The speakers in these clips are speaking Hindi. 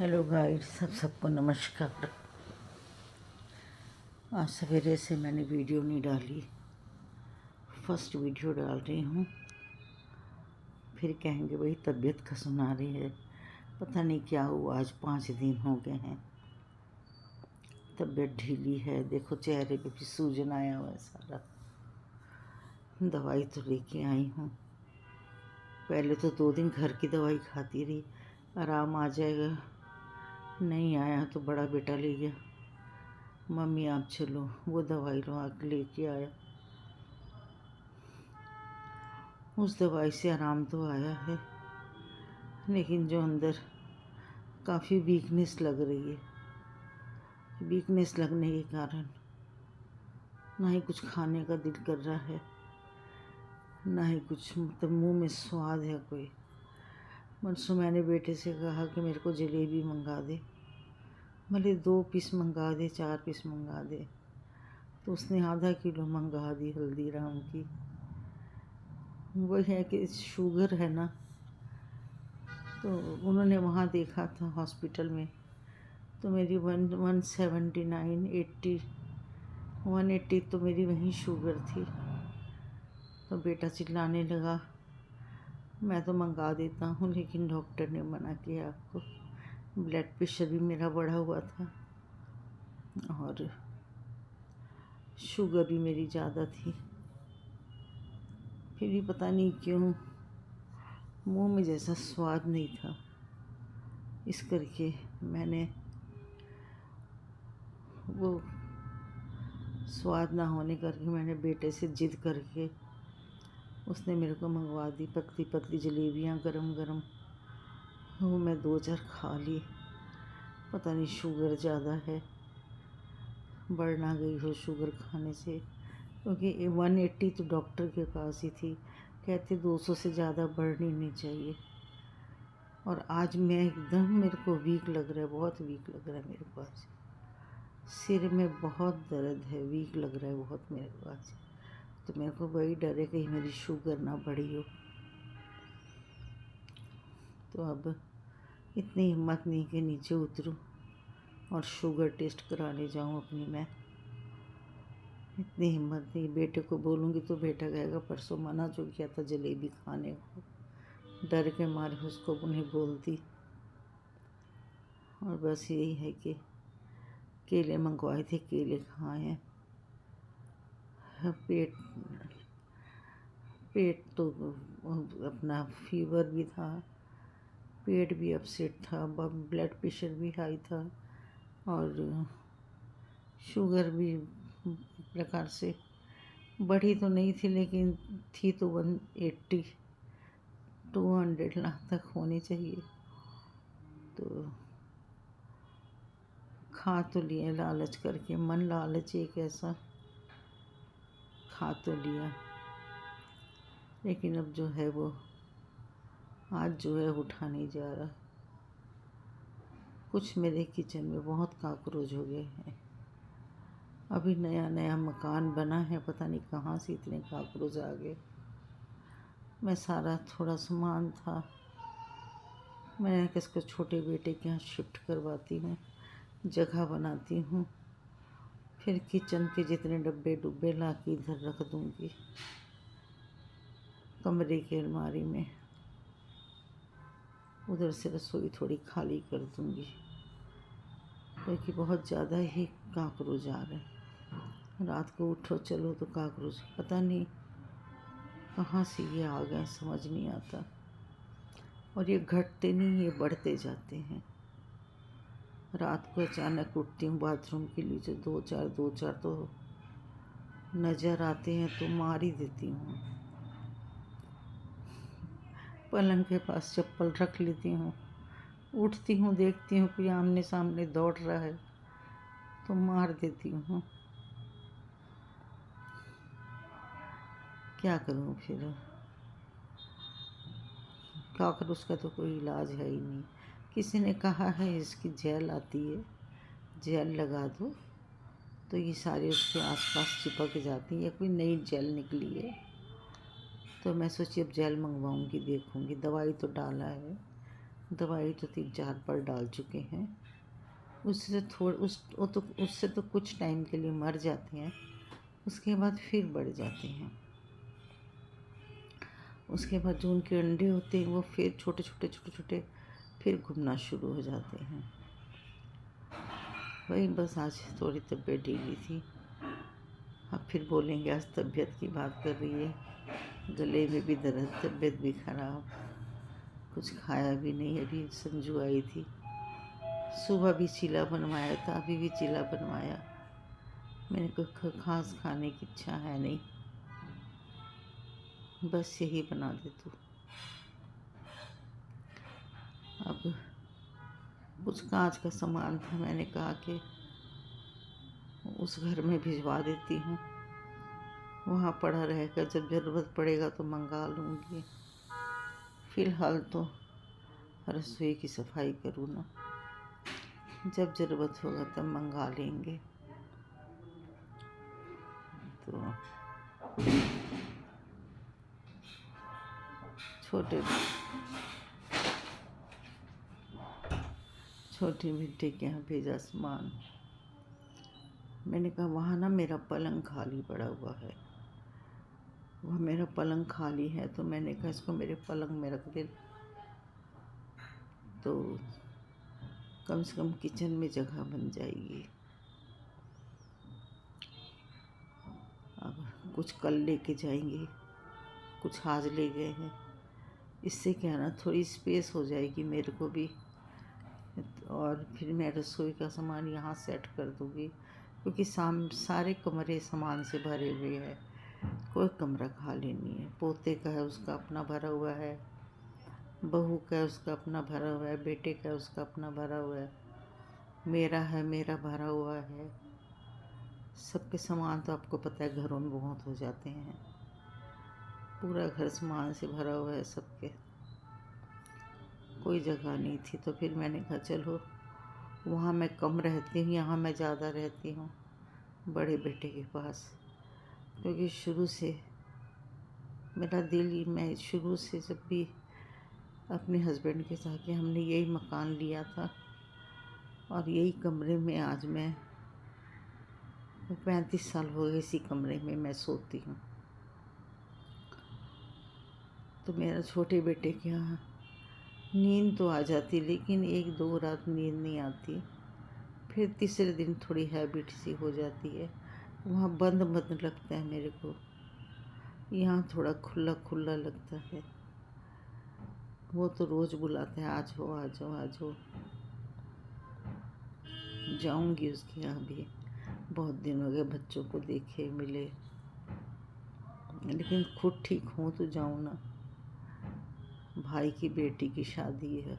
हेलो गाइस, सबको नमस्कार। आज सवेरे से मैंने वीडियो नहीं डाली, फर्स्ट वीडियो डाल रही हूँ। फिर कहेंगे वही तबीयत का सुना रही है। पता नहीं क्या हुआ, आज 5 दिन हो गए हैं। तबीयत ढीली है, देखो चेहरे पे भी सूजन आया हुआ है सारा। दवाई तो लेके आई हूँ। पहले तो 2 दिन घर की दवाई खाती रही, आराम आ जाएगा। नहीं आया तो बड़ा बेटा ले गया, मम्मी आप चलो, वो दवाई लो, आके लेके आया। उस दवाई से आराम तो आया है, लेकिन जो अंदर काफ़ी वीकनेस लग रही है। वीकनेस लगने के कारण ना ही कुछ खाने का दिल कर रहा है, ना ही कुछ मतलब मुंह में स्वाद है कोई। परसों मैंने बेटे से कहा कि मेरे को जलेबी मंगा दे, भले 2 पीस मंगा दे, 4 पीस मंगा दे, तो उसने आधा किलो मंगा दी हल्दीराम की। वही है कि शुगर है ना, तो उन्होंने वहाँ देखा था हॉस्पिटल में, तो मेरी 179 80 180 तो मेरी वहीं शुगर थी। तो बेटा चिल्लाने लगा, मैं तो मंगा देता हूँ, लेकिन डॉक्टर ने मना किया आपको। ब्लड प्रेशर भी मेरा बढ़ा हुआ था और शुगर भी मेरी ज़्यादा थी। फिर भी पता नहीं क्यों मुंह में जैसा स्वाद नहीं था, इस करके मैंने वो स्वाद ना होने करके मैंने बेटे से जिद करके उसने मेरे को मंगवा दी पतली पतली जलेबियाँ गरम गरम। वो मैं 2-4 खा ली। पता नहीं शुगर ज़्यादा है, बढ़ ना गई हो शुगर खाने से, क्योंकि 180 तो डॉक्टर के पास ही थी, कहते 200 से ज़्यादा बढ़नी नहीं चाहिए। और आज मैं एकदम, मेरे को वीक लग रहा है, बहुत वीक लग रहा है मेरे को आज। सिर में बहुत दर्द है, वीक लग रहा है बहुत मेरे को आज। तो मेरे को वही डर है कहीं मेरी शुगर ना बढ़ी हो। तो अब इतनी हिम्मत नहीं कि नीचे उतरूं और शुगर टेस्ट कराने जाऊं अपनी मैं। इतनी हिम्मत नहीं, बेटे को बोलूँगी तो बेटा कहेगा परसों मना जो किया था जलेबी खाने को, डर के मारे उसको उन्हें बोलती। और बस यही है कि केले मंगवाए थे, केले खाए हैं। पेट पेट तो अपना फीवर भी था, पेट भी अपसेट था, ब्लड प्रेशर भी हाई था और शुगर भी एक प्रकार से बढ़ी तो नहीं थी, लेकिन थी तो 180 200 लाख तक होनी चाहिए। तो खा तो लिए लालच करके, मन लालच एक ऐसा, खा तो लिया, लेकिन अब जो है वो आज जो है उठा नहीं जा रहा। कुछ मेरे किचन में बहुत काकरोच हो गए हैं। अभी नया नया मकान बना है, पता नहीं कहाँ से इतने काकरोच आ गए। मैं सारा थोड़ा सामान था, मैं किसको छोटे बेटे के यहाँ शिफ्ट करवाती हूँ, जगह बनाती हूँ। फिर किचन के जितने डब्बे डुब्बे ला के इधर रख दूँगी कमरे की अलमारी में। उधर से रसोई थोड़ी खाली कर दूँगी, क्योंकि बहुत ज़्यादा ही काकरोच आ रहे हैं। रात को उठो चलो तो काकरोच पता नहीं कहाँ से ये आ गए, समझ नहीं आता। और ये घटते नहीं, ये बढ़ते जाते हैं। रात को अचानक उठती हूँ बाथरूम के लिए, जो 2-4 तो नज़र आते हैं तो मार ही देती हूँ। पलंग के पास चप्पल रख लेती हूँ, उठती हूँ देखती हूँ कि आमने सामने दौड़ रहा है तो मार देती हूँ। क्या करूँ फिर, कॉकरोच का तो कोई इलाज है ही नहीं। किसी ने कहा है इसकी जेल आती है, जेल लगा दो तो ये सारे उसके आसपास चिपक जाती है। कोई नई जेल निकली है, तो मैं सोची अब जेल मंगवाऊँगी, देखूँगी। दवाई तो डाला है, दवाई तो 3-4 बार डाल चुके हैं। उससे तो कुछ टाइम के लिए मर जाते हैं, उसके बाद फिर बढ़ जाते हैं। उसके बाद जो उनके अंडे होते हैं वो फिर छोटे छोटे फिर घूमना शुरू हो जाते हैं। वही बस आज थोड़ी तबीयत ढीली थी। अब फिर बोलेंगे आज तबीयत की बात कर रही है, गले में भी दर्द, तबीयत भी ख़राब, कुछ खाया भी नहीं। अभी संजू आई थी, सुबह भी चीला बनवाया था, अभी भी चीला बनवाया। मैंने कोई खास खाने की इच्छा है नहीं, बस यही बना दे तू। अब कुछ कांच का सामान था, मैंने कहा कि उस घर में भिजवा देती हूँ, वहाँ पड़ा रहेगा, जब ज़रूरत पड़ेगा तो मंगा लूँगी। फ़िलहाल तो रसोई की सफाई करूँ ना, जब ज़रूरत होगा तब मंगा लेंगे। तो छोटे बेटे के यहाँ भेजा सामान। मैंने कहा वहाँ ना मेरा पलंग खाली पड़ा हुआ है, वह मेरा पलंग खाली है, तो मैंने कहा इसको मेरे पलंग में रख दे, तो कम से कम किचन में जगह बन जाएगी। अब कुछ कल लेके जाएंगे, कुछ आज ले गए हैं, इससे क्या ना थोड़ी स्पेस हो जाएगी मेरे को भी, और फिर मैं रसोई का सामान यहाँ सेट कर दूँगी, क्योंकि सारे कमरे सामान से भरे हुए हैं, कोई कमरा खाली नहीं है। पोते का है उसका अपना भरा हुआ है, बहू का है उसका अपना भरा हुआ है, बेटे का है उसका अपना भरा हुआ है, मेरा है मेरा भरा हुआ है। सबके सामान तो आपको पता है घरों में बहुत हो जाते हैं, पूरा घर सामान से भरा हुआ है सबके, कोई जगह नहीं थी। तो फिर मैंने कहा चलो, वहाँ मैं कम रहती हूँ, यहाँ मैं ज़्यादा रहती हूँ बड़े बेटे के पास, क्योंकि शुरू से मेरा दिल, मैं शुरू से जब भी अपने हस्बैंड के साथ कि हमने यही मकान लिया था और यही कमरे में आज मैं 35 साल हो गए इसी कमरे में मैं सोती हूँ। तो मेरा छोटे बेटे के यहाँ नींद तो आ जाती, लेकिन 1-2 रात नींद नहीं आती, फिर तीसरे दिन थोड़ी हैबिट सी हो जाती है। वहाँ बंद बंद लगता है मेरे को, यहाँ थोड़ा खुला खुला लगता है। वो तो रोज़ बुलाते हैं आ जाओ आ जाओ आ जाओ। जाऊँगी उसके यहाँ भी, बहुत दिन हो गए बच्चों को देखे मिले, लेकिन खुद ठीक हूँ तो जाऊँ ना। भाई की बेटी की शादी है,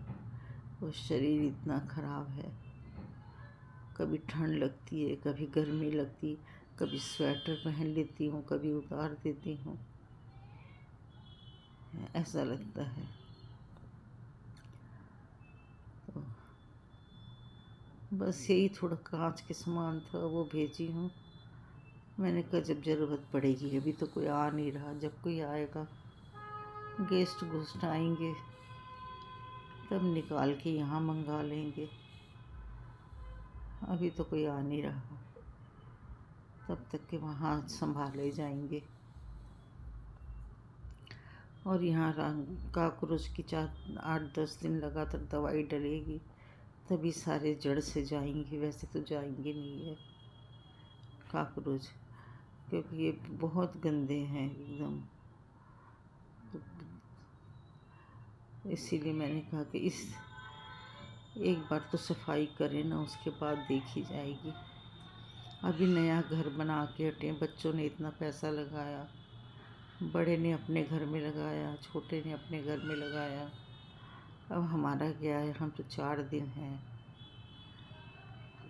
वो शरीर इतना ख़राब है, कभी ठंड लगती है, कभी गर्मी लगती, कभी स्वेटर पहन लेती हूँ, कभी उतार देती हूँ, ऐसा लगता है। तो बस यही थोड़ा कांच के सामान था, वो भेजी हूँ। मैंने कहा जब ज़रूरत पड़ेगी, अभी तो कोई आ नहीं रहा, जब कोई आएगा, गेस्ट आएंगे, तब निकाल के यहाँ मंगा लेंगे। अभी तो कोई आ नहीं रहा, तब तक के वहाँ संभाले जाएंगे। और यहाँ काकरोच की 8-10 दिन लगातार दवाई डलेगी, तभी सारे जड़ से जाएंगे, वैसे तो जाएंगे नहीं है काकरोच, क्योंकि ये बहुत गंदे हैं एकदम। इसीलिए मैंने कहा कि एक बार तो सफाई करें ना, उसके बाद देखी जाएगी। अभी नया घर बना के हटे, बच्चों ने इतना पैसा लगाया, बड़े ने अपने घर में लगाया, छोटे ने अपने घर में लगाया, अब हमारा क्या है, हम तो 4 दिन हैं,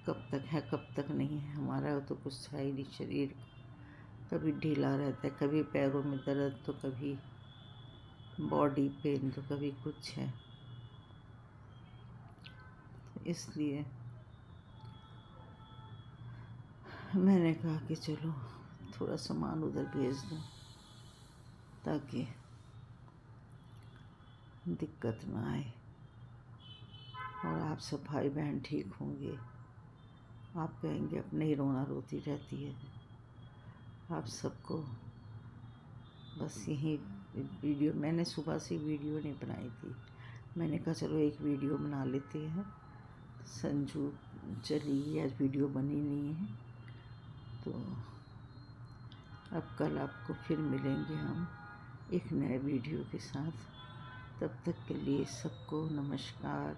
कब तक है कब तक नहीं है, हमारा तो कुछ है ही नहीं। शरीर कभी ढीला रहता है, कभी पैरों में दर्द, तो कभी बॉडी पेन, तो कभी कुछ है। इसलिए मैंने कहा कि चलो थोड़ा सामान उधर भेज दूँ, ताकि दिक्कत ना आए। और आप सब भाई बहन ठीक होंगे। आप कहेंगे अपने ही रोना रोती रहती है। आप सबको बस यही वीडियो, मैंने सुबह से वीडियो नहीं बनाई थी, मैंने कहा चलो एक वीडियो बना लेते हैं। संजू चली आज वीडियो बनी नहीं है, तो अब कल आपको फिर मिलेंगे हम एक नए वीडियो के साथ। तब तक के लिए सबको नमस्कार,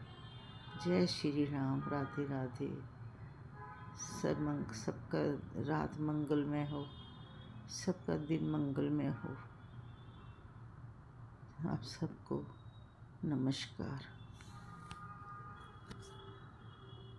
जय श्री राम, राधे राधे। सबका रात मंगलमय हो, सबका दिन मंगलमय हो। आप सबको नमस्कार।